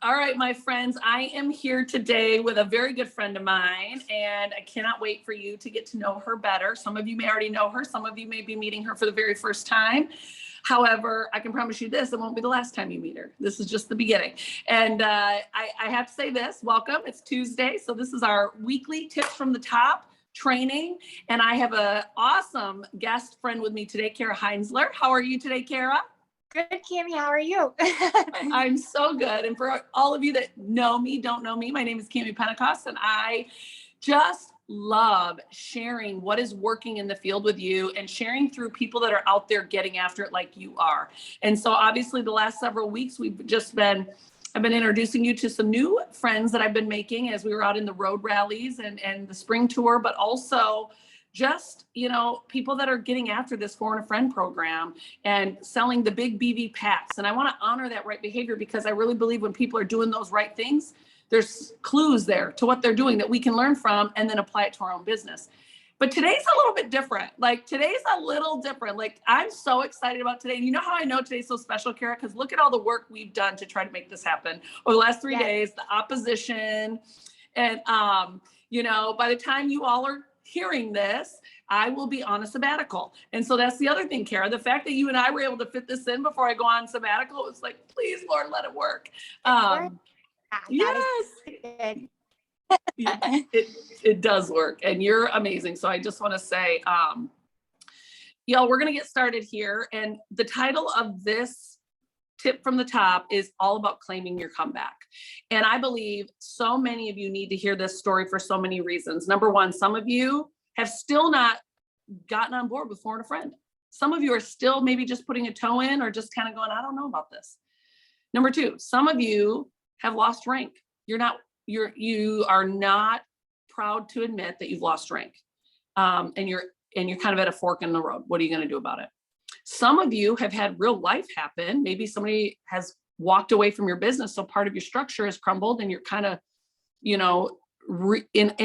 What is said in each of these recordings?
All right, my friends, I am here today with a very good friend of mine, and I cannot wait for you to get to know her better. Some of you may already know her. Some of you may be meeting her for the very first time. However, I can promise you this, it won't be the last time you meet her. This is just the beginning. And I have to say this, welcome. It's Tuesday. So this is our weekly Tips from the Top training. And I have an awesome guest friend with me today, Kara Heinzler. How are you today, Kara? Good, Cami. How are you? I'm so good. And for all of you that know me, don't know me, my name is Cami Pentecost, and I just love sharing what is working in the field with you and sharing through people that are out there getting after it like you are. And so obviously the last several weeks I've been introducing you to some new friends that I've been making as we were out in the road rallies and the spring tour, but also just, people that are getting after this Phone a Friend program and selling the big BV packs. And I want to honor that right behavior because I really believe when people are doing those right things, there's clues there to what they're doing that we can learn from and then apply it to our own business. But today's a little bit different. I'm so excited about today. And you know how I know today's so special, Kara? Because look at all the work we've done to try to make this happen over the last 3 days, the opposition. And, by the time you all are hearing this, I will be on a sabbatical. And so that's the other thing, Kara, the fact that you and I were able to fit this in before I go on sabbatical, it was like, please, Lord, let it work. Yes. It does work. And you're amazing. So I just want to say, y'all, we're going to get started here. And the title of this tip from the top is all about claiming your comeback. And I believe so many of you need to hear this story for so many reasons. Number one, some of you have still not gotten on board with Phone a Friend. Some of you are still maybe just putting a toe in or just kind of going, I don't know about this. Number two, some of you have lost rank. You are not proud to admit that you've lost rank. And you're kind of at a fork in the road. What are you going to do about it? Some of you have had real life happen. Maybe somebody has walked away from your business. So part of your structure has crumbled and you're kind of, in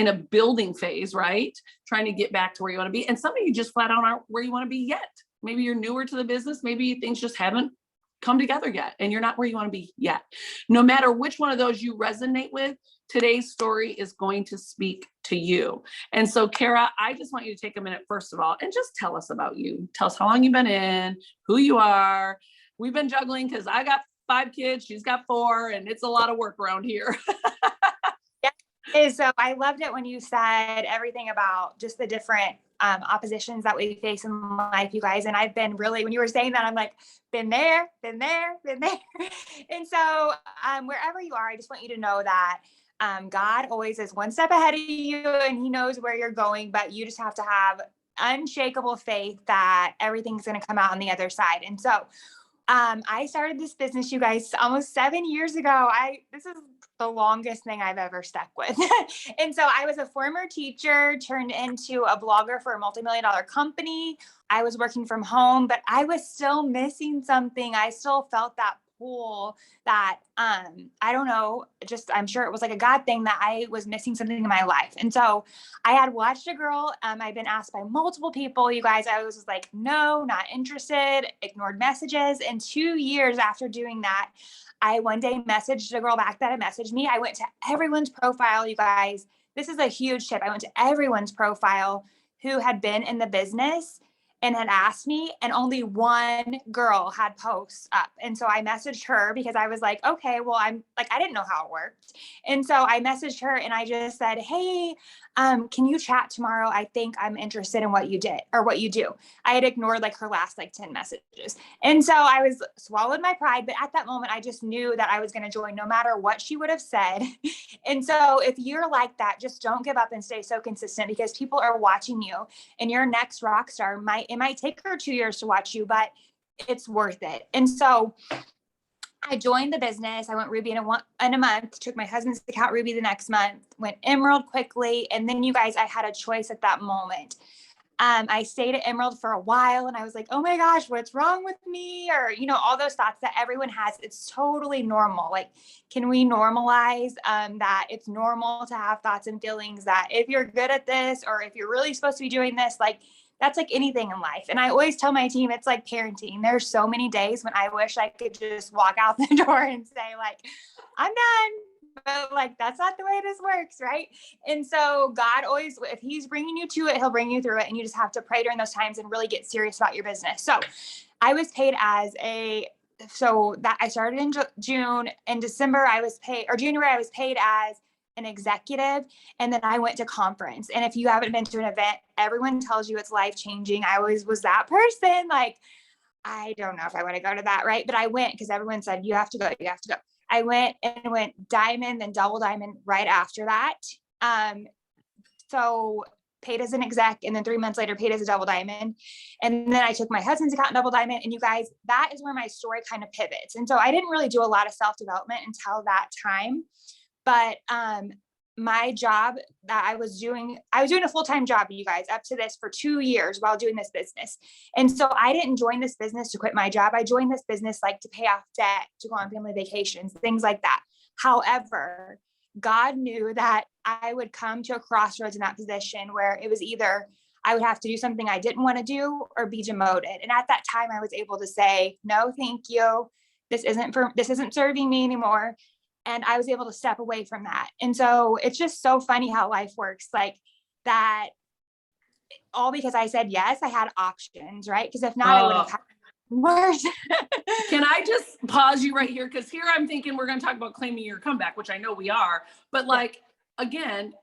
a building phase, right? Trying to get back to where you want to be. And some of you just flat out aren't where you want to be yet. Maybe you're newer to the business. Maybe things just haven't come together yet and you're not where you want to be yet. No matter which one of those you resonate with, today's story is going to speak to you. And so, Kara, I just want you to take a minute, first of all, and just tell us about you. Tell us how long you've been in, who you are. We've been juggling because I got 5 kids, she's got 4, and it's a lot of work around here. So I loved it when you said everything about just the different oppositions that we face in life, you guys. And I've been really, when you were saying that, I'm like, been there. And so wherever you are, I just want you to know that God always is one step ahead of you and he knows where you're going, but you just have to have unshakable faith that everything's going to come out on the other side. And so I started this business, you guys, almost 7 years ago. This is the longest thing I've ever stuck with. And so I was a former teacher turned into a blogger for a multi-million-dollar company. I was working from home, but I was still missing something. I still felt that pull that, I don't know, just, I'm sure it was like a God thing that I was missing something in my life. And so I had watched a girl, I've been asked by multiple people, you guys, I was just like, no, not interested, ignored messages. And 2 years after doing that, I one day messaged a girl back that had messaged me. I went to everyone's profile, you guys. This is a huge tip. I went to everyone's profile who had been in the business and had asked me, and only one girl had posts up. And so I messaged her because I was like, okay, well, I didn't know how it worked. And so I messaged her and I just said, hey, can you chat tomorrow? I think I'm interested in what you did or what you do. I had ignored her last 10 messages. And so I was swallowed my pride. But at that moment, I just knew that I was going to join no matter what she would have said. And so if you're like that, just don't give up and stay so consistent because people are watching you and your next rock star it might take her 2 years to watch you, but it's worth it. And so I joined the business. I went Ruby in a month, took my husband's account Ruby the next month, went Emerald quickly. And then you guys, I had a choice at that moment. I stayed at Emerald for a while and I was like, oh my gosh, what's wrong with me? Or, all those thoughts that everyone has, it's totally normal. Can we normalize that it's normal to have thoughts and feelings that if you're good at this, or if you're really supposed to be doing this, that's like anything in life. And I always tell my team, it's like parenting. There's so many days when I wish I could just walk out the door and say like, I'm done. But like, that's not the way this works. Right. And so God always, if he's bringing you to it, he'll bring you through it. And you just have to pray during those times and really get serious about your business. So I was paid as so that I started in June. In December, I was paid, or January, I was paid as an executive. And then I went to conference. And if you haven't been to an event, everyone tells you it's life-changing. I always was that person. Like, I don't know if I want to go to that, right? But I went because everyone said, you have to go, you have to go. I went and went diamond, then double diamond right after that. So paid as an exec, and then 3 months later paid as a double diamond. And then I took my husband's account in double diamond. And you guys, that is where my story kind of pivots. And so I didn't really do a lot of self-development until that time. But my job that I was doing a full-time job, you guys, up to this for 2 years while doing this business. And so I didn't join this business to quit my job. I joined this business like to pay off debt, to go on family vacations, things like that. However, God knew that I would come to a crossroads in that position where it was either I would have to do something I didn't want to do or be demoted. And at that time I was able to say, no, thank you. This isn't serving me anymore. And I was able to step away from that. And so it's just so funny how life works like that. All because I said yes, I had options, right? Because if not, I would have had worse. Can I just pause you right here? Because here I'm thinking we're going to talk about claiming your comeback, which I know we are. But like, again,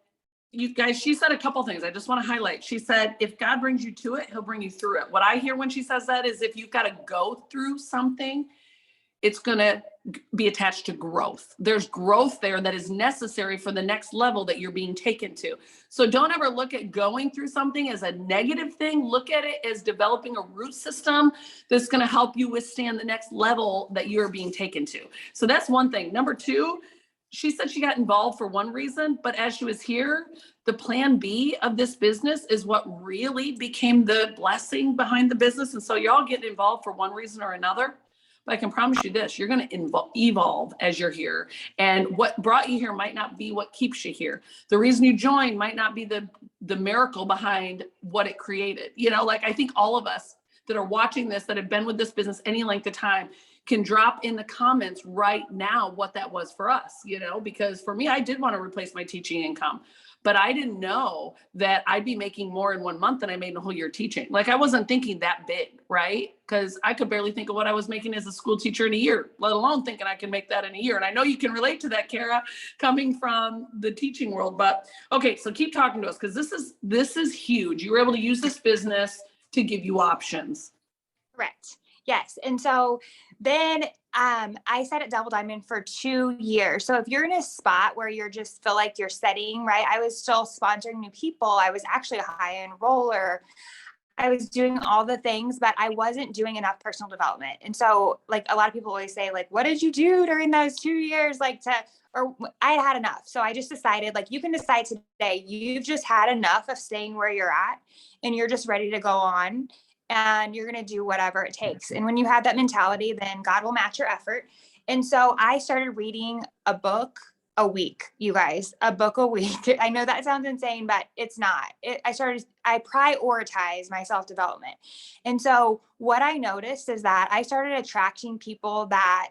you guys, she said a couple things I just want to highlight. She said, if God brings you to it, he'll bring you through it. What I hear when she says that is if you've got to go through something, it's going to be attached to growth. There's growth there that is necessary for the next level that you're being taken to. So don't ever look at going through something as a negative thing. Look at it as developing a root system that's going to help you withstand the next level that you're being taken to. So that's one thing. Number two, she said she got involved for one reason, but as she was here, the plan B of this business is what really became the blessing behind the business. And so y'all get involved for one reason or another. But I can promise you this, you're going to evolve as you're here. And what brought you here might not be what keeps you here. The reason you joined might not be the miracle behind what it created. You know, like I think all of us that are watching this, that have been with this business any length of time, can drop in the comments right now what that was for us, you know, because for me, I did want to replace my teaching income. But I didn't know that I'd be making more in 1 month than I made in a whole year teaching. Like I wasn't thinking that big, right? Because I could barely think of what I was making as a school teacher in a year, let alone thinking I can make that in a year. And I know you can relate to that, Kara, coming from the teaching world. But okay, so keep talking to us because this is huge. You were able to use this business to give you options. Correct. Yes. And so then I sat at Double Diamond for 2 years. So if you're in a spot where you're just feel like you're studying, right? I was still sponsoring new people. I was actually a high enroller. I was doing all the things, but I wasn't doing enough personal development. And so like a lot of people always say, like, what did you do during those 2 years? Or I had enough. So I just decided, like, you can decide today, you've just had enough of staying where you're at and you're just ready to go on. And you're going to do whatever it takes. And when you have that mentality, then God will match your effort. And so I started reading a book a week, you guys, a book a week. I know that sounds insane, but it's not. I prioritize my self-development. And so what I noticed is that I started attracting people that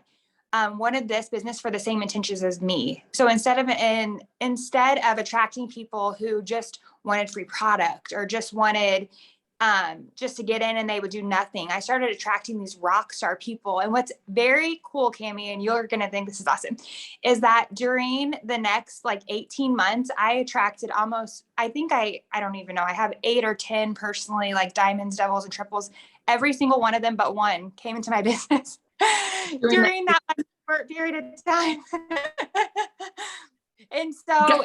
wanted this business for the same intentions as me. So instead of attracting people who just wanted free product or just wanted just to get in and they would do nothing, I started attracting these rock star people. And what's very cool, Cami, and you're going to think this is awesome, is that during the next like 18 months, I attracted almost, I don't even know, I have 8 or 10 personally, like diamonds, doubles, and triples. Every single one of them but one came into my business during that short period of time. And so,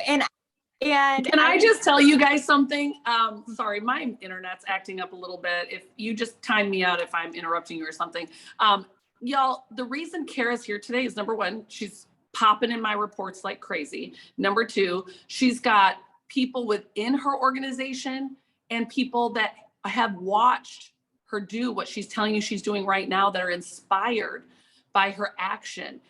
and can I just tell you guys something? Sorry, my internet's acting up a little bit. If you just time me out if I'm interrupting you or something. Y'all, the reason Kara's here today is number one, she's popping in my reports like crazy. Number two, she's got people within her organization and people that have watched her do what she's telling you she's doing right now that are inspired by her action,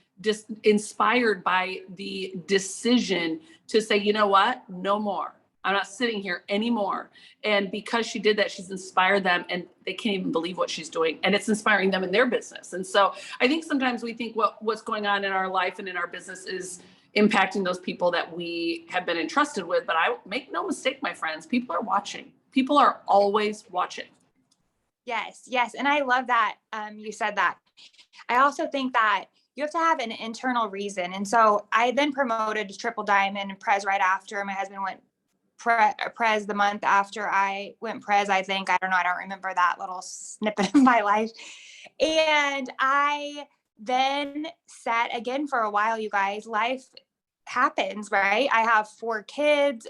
inspired by the decision to say, you know what, no more. I'm not sitting here anymore. And because she did that, she's inspired them, and they can't even believe what she's doing. And it's inspiring them in their business. And so I think sometimes we think what's going on in our life and in our business is impacting those people that we have been entrusted with. But I make no mistake, my friends, people are watching. People are always watching. Yes, yes. And I love that you said that. I also think that you have to have an internal reason. And so I then promoted to Triple Diamond and Prez right after. My husband went Prez the month after I went Prez, I think. I don't know. I don't remember that little snippet of my life. And I then sat again for a while, you guys. Life happens, right? I have 4 kids.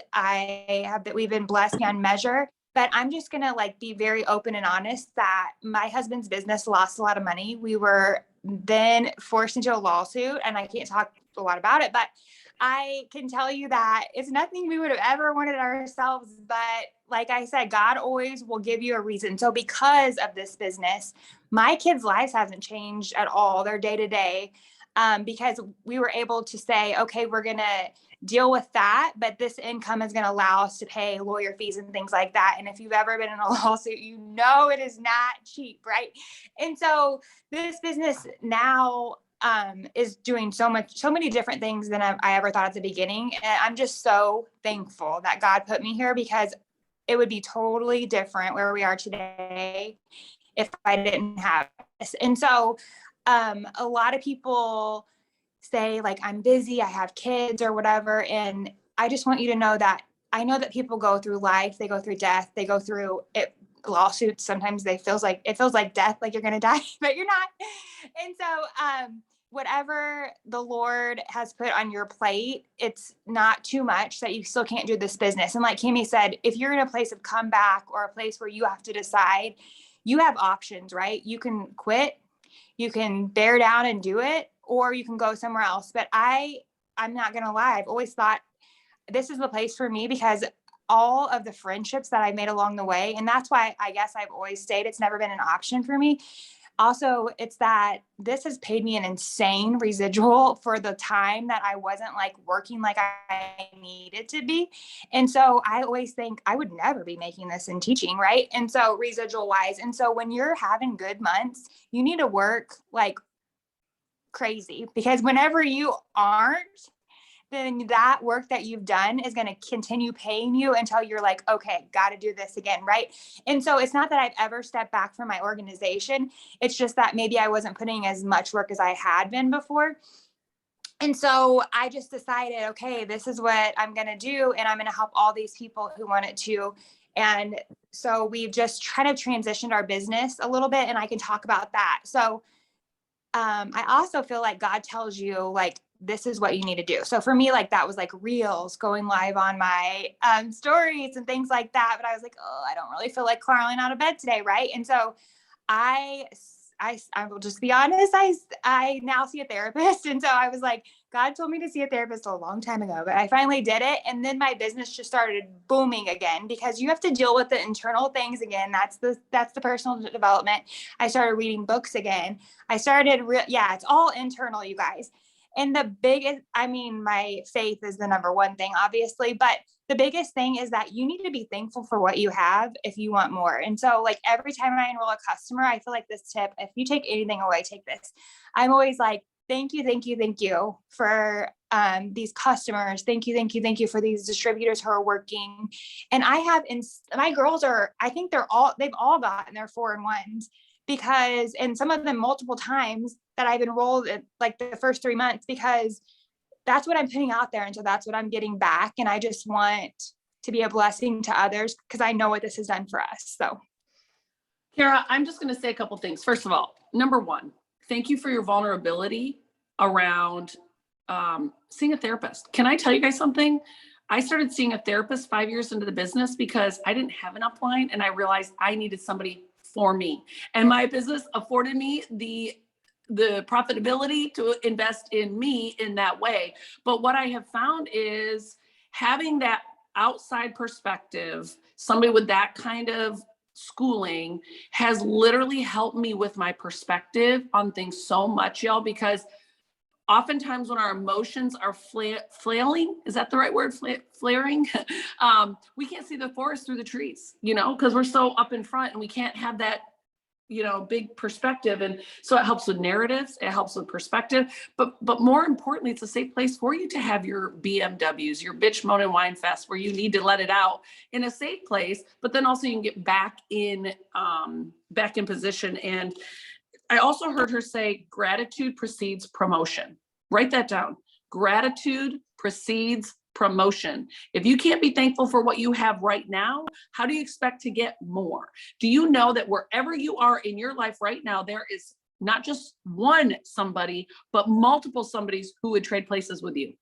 We've been blessed beyond measure. But I'm just going to like be very open and honest that my husband's business lost a lot of money. We were then forced into a lawsuit, and I can't talk a lot about it, but I can tell you that it's nothing we would have ever wanted ourselves. But like I said, God always will give you a reason. So because of this business, my kids' lives hasn't changed at all, their day to day, because we were able to say, okay, we're going to deal with that, but this income is going to allow us to pay lawyer fees and things like that. And if you've ever been in a lawsuit, you know it is not cheap, right? And so this business now is doing so many different things than I ever thought at the beginning. And I'm just so thankful that God put me here, because it would be totally different where we are today if I didn't have this. And so a lot of people say like, I'm busy, I have kids or whatever. And I just want you to know that I know that people go through life, they go through death, they go through it, lawsuits. Sometimes it feels like death, like you're going to die, but you're not. And so, whatever the Lord has put on your plate, it's not too much that you still can't do this business. And like Kimmy said, if you're in a place of comeback or a place where you have to decide, you have options, right? You can quit, you can bear down and do it, or you can go somewhere else. But I'm not going to lie. I've always thought this is the place for me, because all of the friendships that I made along the way, and that's why I guess I've always stayed. It's never been an option for me. Also, it's that this has paid me an insane residual for the time that I wasn't like working like I needed to be. And so I always think I would never be making this in teaching, right? And so residual wise. And so when you're having good months, you need to work like crazy, because whenever you aren't, then that work that you've done is going to continue paying you until you're like, okay, got to do this again. Right. And so it's not that I've ever stepped back from my organization. It's just that maybe I wasn't putting as much work as I had been before. And so I just decided, okay, this is what I'm going to do. And I'm going to help all these people who want it to. And so we've just kind of transitioned our business a little bit, and I can talk about that. So I also feel like God tells you like, this is what you need to do. So for me, like that was like reels, going live on my stories and things like that. But I was like, oh, I don't really feel like crawling out of bed today. Right. And so I will just be honest. I now see a therapist. And so I was like, God told me to see a therapist a long time ago, but I finally did it. And then my business just started booming again, because you have to deal with the internal things again. That's the personal development. I started reading books again. It's all internal, you guys. And the biggest, I mean, my faith is the number one thing, obviously, but the biggest thing is that you need to be thankful for what you have if you want more. And so like every time I enroll a customer, I feel like this tip, if you take anything away, take this. I'm always like, thank you for these customers. Thank you for these distributors who are working. And my girls I think they've all gotten their 4-in-1s, because, and some of them multiple times that I've enrolled in like the first 3 months, because that's what I'm putting out there. And so that's what I'm getting back. And I just want to be a blessing to others, because I know what this has done for us. So Kara, I'm just going to say a couple things. First of all, number one, thank you for your vulnerability around seeing a therapist. Can I tell you guys something? I started seeing a therapist 5 years into the business because I didn't have an upline, and I realized I needed somebody for me. And my business afforded me the profitability to invest in me in that way. But what I have found is having that outside perspective, somebody with that kind of schooling, has literally helped me with my perspective on things so much, y'all, because oftentimes when our emotions are flailing, is that the right word? Flaring? We can't see the forest through the trees, because we're so up in front and we can't have that, big perspective. And so it helps with narratives, it helps with perspective, but more importantly, it's a safe place for you to have your BMWs, your bitch, moan, and whine fest, where you need to let it out in a safe place, but then also you can get back in position. And I also heard her say, gratitude precedes promotion. Write that down. Gratitude precedes promotion. If you can't be thankful for what you have right now, how do you expect to get more? Do you know that wherever you are in your life right now, there is not just one somebody, but multiple somebodies who would trade places with you?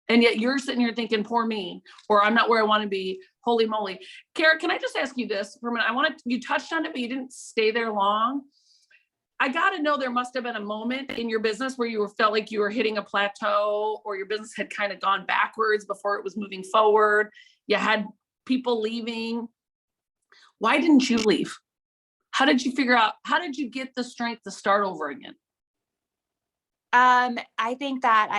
And yet you're sitting here thinking, poor me, or I'm not where I want to be. Holy moly. Kara, can I just ask you this for a minute? You touched on it, but you didn't stay there long. I got to know, there must have been a moment in your business where you felt like you were hitting a plateau, or your business had kind of gone backwards before it was moving forward. You had people leaving. Why didn't you leave? How did you get the strength to start over again? I think that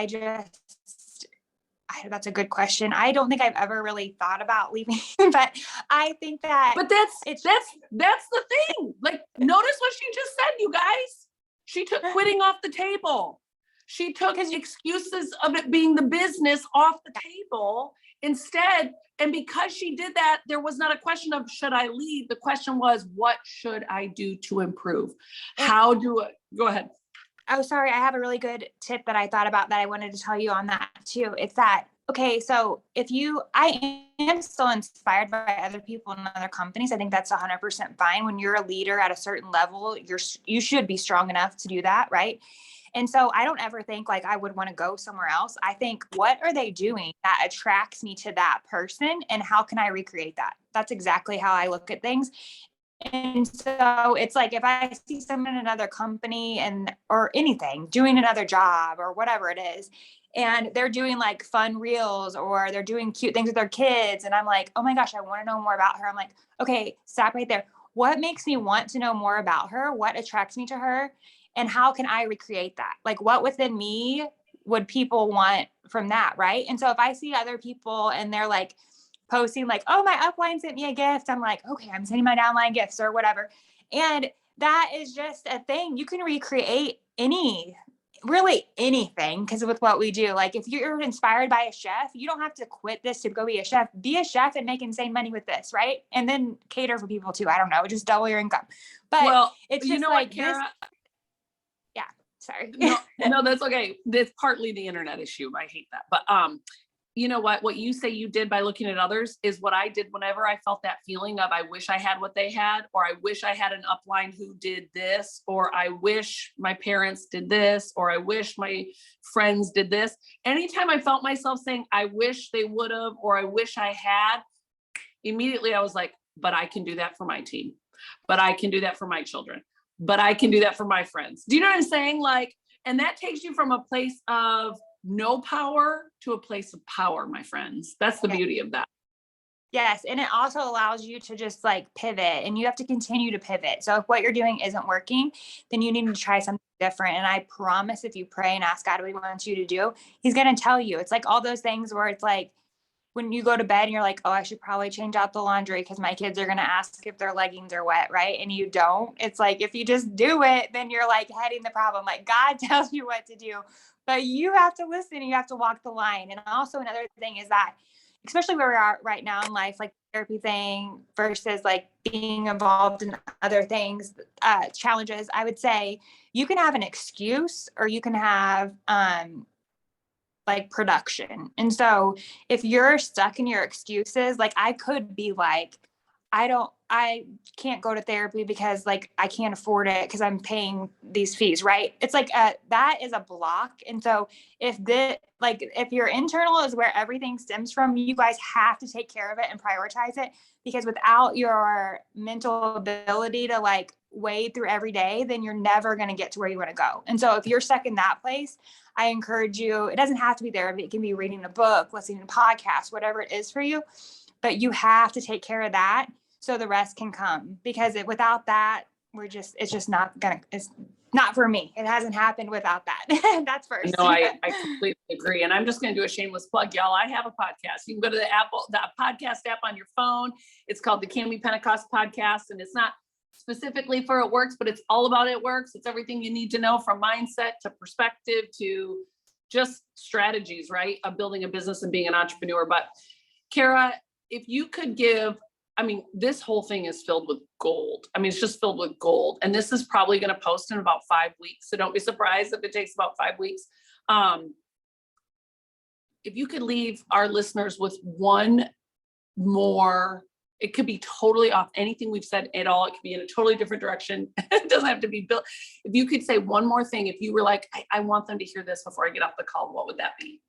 that's a good question. I don't think I've ever really thought about leaving, but I think that. But that's the thing. Like, notice what she just said, you guys. She took quitting off the table. She took excuses of it being the business off the table instead. And because she did that, there was not a question of, should I leave? The question was, what should I do to improve? Go ahead. Oh, sorry. I have a really good tip that I thought about that I wanted to tell you on that too. It's that, okay, so I am still inspired by other people in other companies. I think that's 100% fine. When you're a leader at a certain level, you should be strong enough to do that, right? And so I don't ever think like I would want to go somewhere else. I think, what are they doing that attracts me to that person, and how can I recreate that? That's exactly how I look at things. And so it's like, if I see someone in another company or anything, doing another job or whatever it is, and they're doing like fun reels, or they're doing cute things with their kids, and I'm like, oh my gosh, I want to know more about her. I'm like, okay, stop right there. What makes me want to know more about her? What attracts me to her? And how can I recreate that? Like, what within me would people want from that, right? And so if I see other people and they're like posting like, oh, my upline sent me a gift, I'm like, okay, I'm sending my downline gifts or whatever. And that is just a thing. You can recreate really anything, because with what we do, like if you're inspired by a chef, you don't have to quit this to go be a chef. Be a chef and make insane money with this, right? And then cater for people too. I don't know, just double your income. But it's just like what, Kara? Yeah, sorry. No, that's okay. That's partly the internet issue. I hate that. But you know what you say you did by looking at others is what I did whenever I felt that feeling of, I wish I had what they had, or I wish I had an upline who did this, or I wish my parents did this, or I wish my friends did this. Anytime I felt myself saying, I wish they would have, or I wish I had, immediately I was like, but I can do that for my team. But I can do that for my children. But I can do that for my friends. Do you know what I'm saying? Like, and that takes you from a place of no power to a place of power, my friends. That's the beauty of that. Yes. And it also allows you to just like pivot, and you have to continue to pivot. So if what you're doing isn't working, then you need to try something different. And I promise, if you pray and ask God what he wants you to do, he's going to tell you. It's like all those things where it's like, when you go to bed and you're like, oh, I should probably change out the laundry because my kids are going to ask if their leggings are wet, right? And you don't. It's like, if you just do it, then you're like heading the problem. Like, God tells you what to do, but you have to listen. You have to walk the line. And also another thing is that, especially where we are right now in life, like therapy thing versus like being involved in other things, challenges, I would say you can have an excuse, or you can have, like production. And so if you're stuck in your excuses, like I could be like, I can't go to therapy because like I can't afford it because I'm paying these fees, right? It's like that is a block. And so if your internal is where everything stems from, you guys have to take care of it and prioritize it, because without your mental ability to like wade through every day, then you're never going to get to where you want to go. And so if you're stuck in that place, I encourage you, it doesn't have to be therapy. It can be reading a book, listening to podcasts, whatever it is for you, but you have to take care of that so the rest can come, because without that, it's just not going to, not for me. It hasn't happened without that. That's first. No, I completely agree. And I'm just going to do a shameless plug, y'all. I have a podcast. You can go to the podcast app on your phone. It's called the Cami Pentecost Podcast. And it's not specifically for It Works, but it's all about It Works. It's everything you need to know, from mindset to perspective to just strategies, right, of building a business and being an entrepreneur. But Kara, if you could give, I mean, this whole thing is filled with gold. I mean, it's just filled with gold. And this is probably going to post in about 5 weeks. So don't be surprised if it takes about 5 weeks. If you could leave our listeners with one more, it could be totally off anything we've said at all. It could be in a totally different direction. It doesn't have to be built. If you could say one more thing, if you were like, I want them to hear this before I get off the call, what would that be?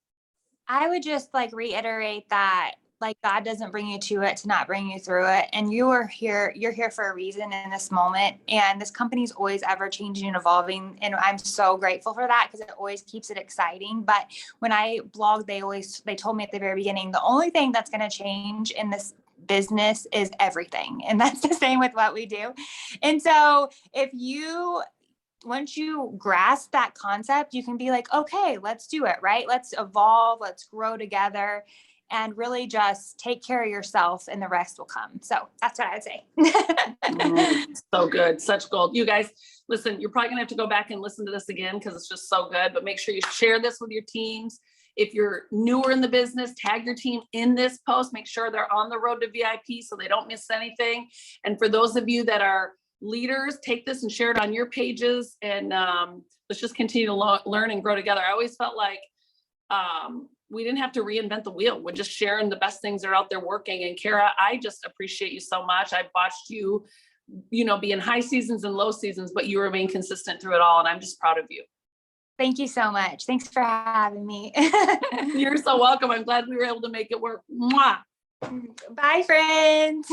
I would just like reiterate that like God doesn't bring you to it to not bring you through it. And you're here for a reason in this moment. And this company is always ever changing and evolving. And I'm so grateful for that because it always keeps it exciting. But when I blogged, they told me at the very beginning, the only thing that's going to change in this business is everything. And that's the same with what we do. And so once you grasp that concept, you can be like, okay, let's do it, right? Let's evolve, let's grow together, and really just take care of yourself and the rest will come. So that's what I would say. So good. Such gold. You guys, listen, you're probably gonna have to go back and listen to this again because it's just so good, but make sure you share this with your teams. If you're newer in the business, tag your team in this post, make sure they're on the road to VIP so they don't miss anything. And for those of you that are leaders, take this and share it on your pages, and let's just continue to learn and grow together. I always felt like we didn't have to reinvent the wheel. We're just sharing the best things that are out there working. And Kara, I just appreciate you so much. I've watched you, be in high seasons and low seasons, but you remain consistent through it all. And I'm just proud of you. Thank you so much. Thanks for having me. You're so welcome. I'm glad we were able to make it work. Mwah. Bye, friends.